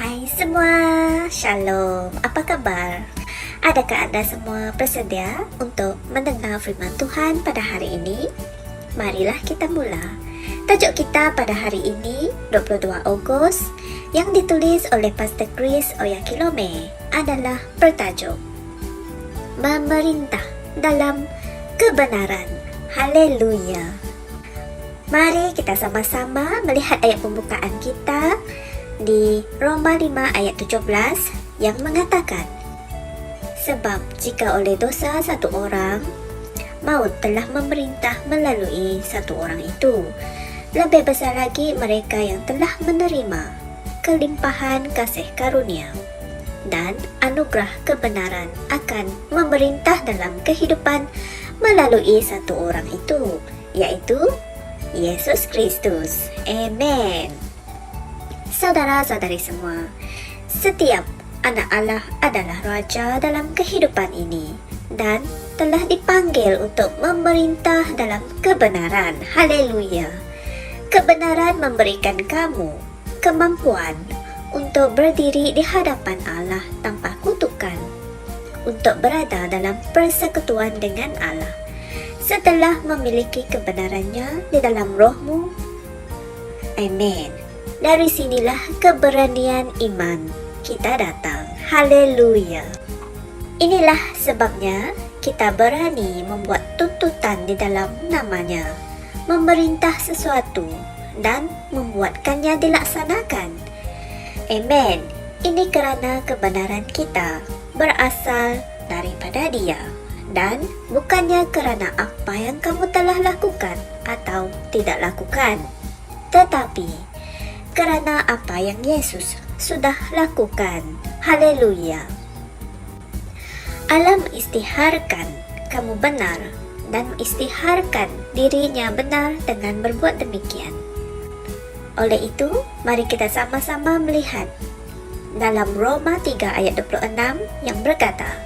Hai semua, Shalom, apa kabar? Adakah Anda semua bersedia untuk mendengar firman Tuhan pada hari ini? Marilah kita mula. Tajuk kita pada hari ini, 22 Ogos, yang ditulis oleh Pastor Chris Oyakilome adalah bertajuk Memerintah dalam Kebenaran. Haleluya. Mari kita sama-sama melihat ayat pembukaan kita di Roma 5 ayat 17 yang mengatakan, sebab jika oleh dosa satu orang, maut telah memerintah melalui satu orang itu, lebih besar lagi mereka yang telah menerima kelimpahan kasih karunia dan anugerah kebenaran akan memerintah dalam kehidupan melalui satu orang itu, yaitu Yesus Kristus. Amen. Saudara-saudari semua, setiap anak Allah adalah raja dalam kehidupan ini dan telah dipanggil untuk memerintah dalam kebenaran. Haleluya. Kebenaran memberikan kamu kemampuan untuk berdiri di hadapan Allah tanpa kutukan, untuk berada dalam persekutuan dengan Allah setelah memiliki kebenarannya di dalam rohmu. Amen. Dari sinilah keberanian iman kita datang. Haleluya. Inilah sebabnya kita berani membuat tuntutan di dalam namanya, memerintah sesuatu dan membuatkannya dilaksanakan. Amen. Ini kerana kebenaran kita berasal daripada Dia dan bukannya kerana apa yang kamu telah lakukan atau tidak lakukan, tetapi kerana apa yang Yesus sudah lakukan. Haleluya. Allah mengisytiharkan kamu benar dan mengisytiharkan dirinya benar dengan berbuat demikian. Oleh itu, mari kita sama-sama melihat dalam Roma 3 ayat 26 yang berkata,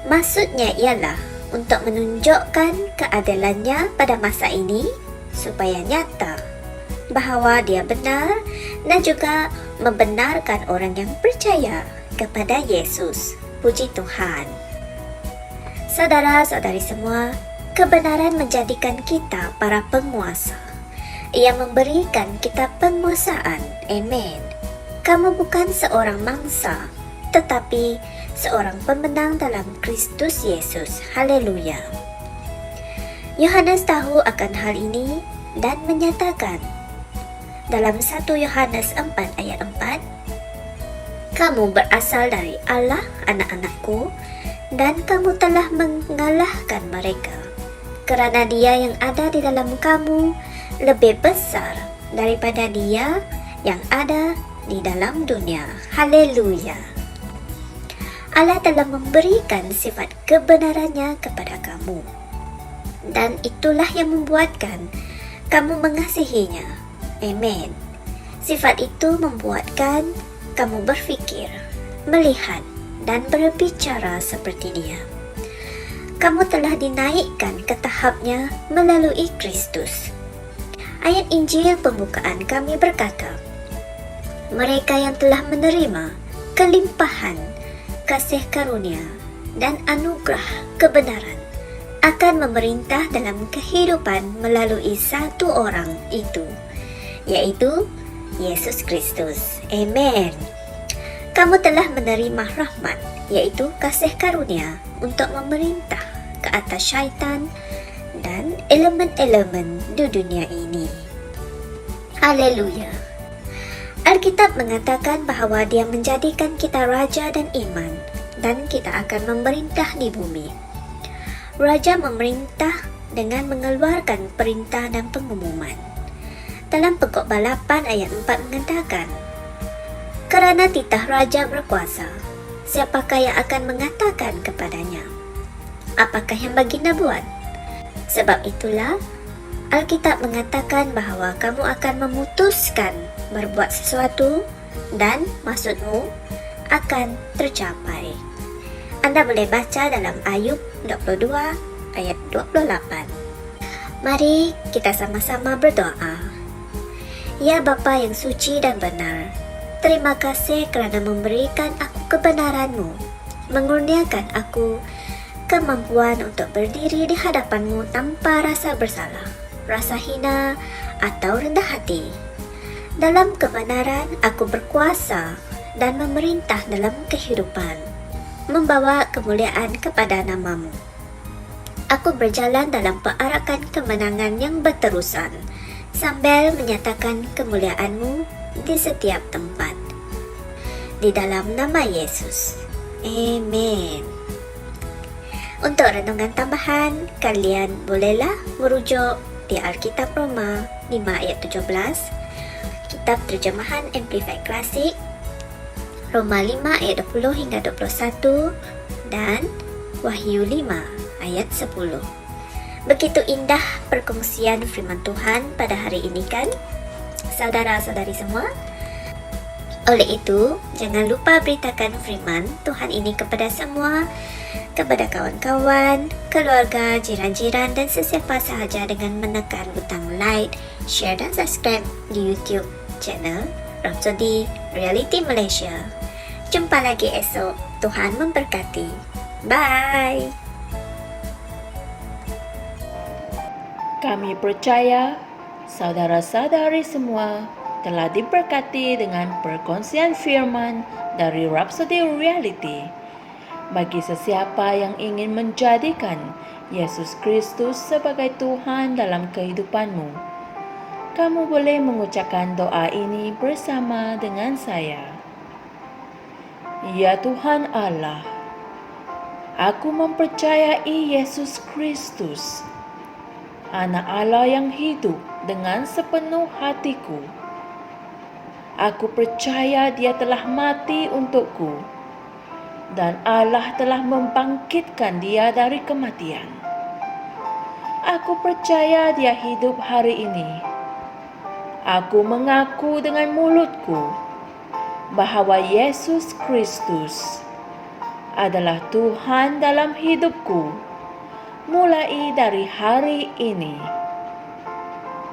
maksudnya ialah untuk menunjukkan keadilannya pada masa ini supaya nyata bahawa Dia benar dan juga membenarkan orang yang percaya kepada Yesus. Puji Tuhan. Saudara-saudari semua, kebenaran menjadikan kita para penguasa. Ia memberikan kita penguasaan. Amen. Kamu bukan seorang mangsa, tetapi seorang pemenang dalam Kristus Yesus. Haleluya. Yohanes tahu akan hal ini dan menyatakan dalam 1 Yohanes 4 ayat 4, kamu berasal dari Allah, anak-anakku, dan kamu telah mengalahkan mereka, kerana Dia yang ada di dalam kamu lebih besar daripada dia yang ada di dalam dunia. Haleluya. Allah telah memberikan sifat kebenarannya kepada kamu, dan itulah yang membuatkan kamu mengasihinya. Amen. Sifat itu membuatkan kamu berfikir, melihat, dan berbicara seperti Dia. Kamu telah dinaikkan ke tahapnya melalui Kristus. Ayat Injil pembukaan kami berkata, mereka yang telah menerima kelimpahan kasih karunia dan anugerah kebenaran akan memerintah dalam kehidupan melalui satu orang itu, yaitu Yesus Kristus. Amen. Kamu telah menerima rahmat, yaitu kasih karunia untuk memerintah ke atas syaitan dan elemen-elemen di dunia ini. Haleluya. Alkitab mengatakan bahawa Dia menjadikan kita raja dan iman, dan kita akan memerintah di bumi. Raja memerintah dengan mengeluarkan perintah dan pengumuman. Dalam Pengkhotbah 8 ayat 4 mengatakan, kerana titah raja berkuasa, siapakah yang akan mengatakan kepadanya, apakah yang baginda buat? Sebab itulah Alkitab mengatakan bahawa kamu akan memutuskan berbuat sesuatu dan maksudmu akan tercapai. Anda boleh baca dalam Ayub 22 ayat 28. Mari kita sama-sama berdoa. Ya Bapa yang suci dan benar, Terima kasih kerana memberikan aku kebenaran-Mu, mengurniakan aku kemampuan untuk berdiri di hadapan-Mu tanpa rasa bersalah, rasa hina atau rendah hati. Dalam kebenaran, aku berkuasa dan memerintah dalam kehidupan, membawa kemuliaan kepada nama-Mu. Aku berjalan dalam perarakan kemenangan yang berterusan, sambil menyatakan kemuliaan-Mu di setiap tempat. Di dalam nama Yesus. Amen. Untuk renungan tambahan, kalian bolehlah merujuk di Alkitab Roma 5 ayat 17, Kitab Terjemahan Amplified Classic, Roma 5 ayat 20 hingga 21, dan Wahyu 5 ayat 10. Begitu indah perkongsian firman Tuhan pada hari ini kan, saudara-saudari semua? Oleh itu, jangan lupa beritakan firman Tuhan ini kepada semua, kepada kawan-kawan, keluarga, jiran-jiran dan sesiapa sahaja dengan menekan butang like, share dan subscribe di YouTube channel Rhapsody Reality Malaysia. Jumpa lagi esok. Tuhan memberkati. Bye. Kami percaya saudara-saudari semua telah diberkati dengan perkongsian firman dari Rhapsody Reality. Bagi sesiapa yang ingin menjadikan Yesus Kristus sebagai Tuhan dalam kehidupanmu, kamu boleh mengucapkan doa ini bersama dengan saya. Ya Tuhan Allah, aku mempercayai Yesus Kristus, Anak Allah yang hidup dengan sepenuh hatiku. Aku percaya Dia telah mati untukku dan Allah telah membangkitkan Dia dari kematian. Aku percaya Dia hidup hari ini. Aku mengaku dengan mulutku bahawa Yesus Kristus adalah Tuhan dalam hidupku mulai dari hari ini.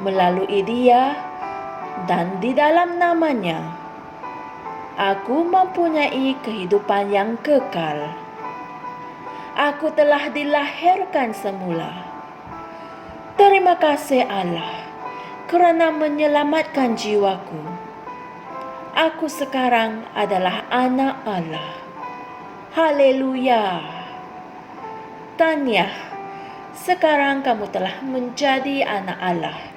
Melalui Dia dan di dalam nama-Nya, aku mempunyai kehidupan yang kekal. Aku telah dilahirkan semula. Terima kasih Allah kerana menyelamatkan jiwaku. Aku sekarang adalah anak Allah. Haleluya. Tahniah, sekarang kamu telah menjadi anak Allah.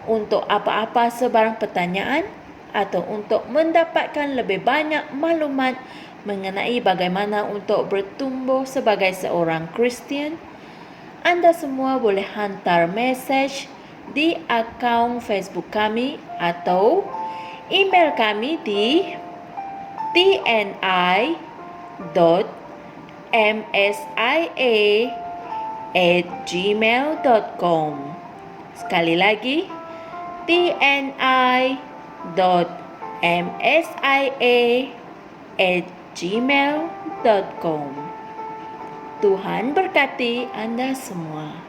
Untuk apa-apa sebarang pertanyaan atau untuk mendapatkan lebih banyak maklumat mengenai bagaimana untuk bertumbuh sebagai seorang Kristian, anda semua boleh hantar mesej di akaun Facebook kami atau email kami di tni.msia@gmail.com. Sekali lagi, tni.msia@gmail.com. Tuhan berkati anda semua.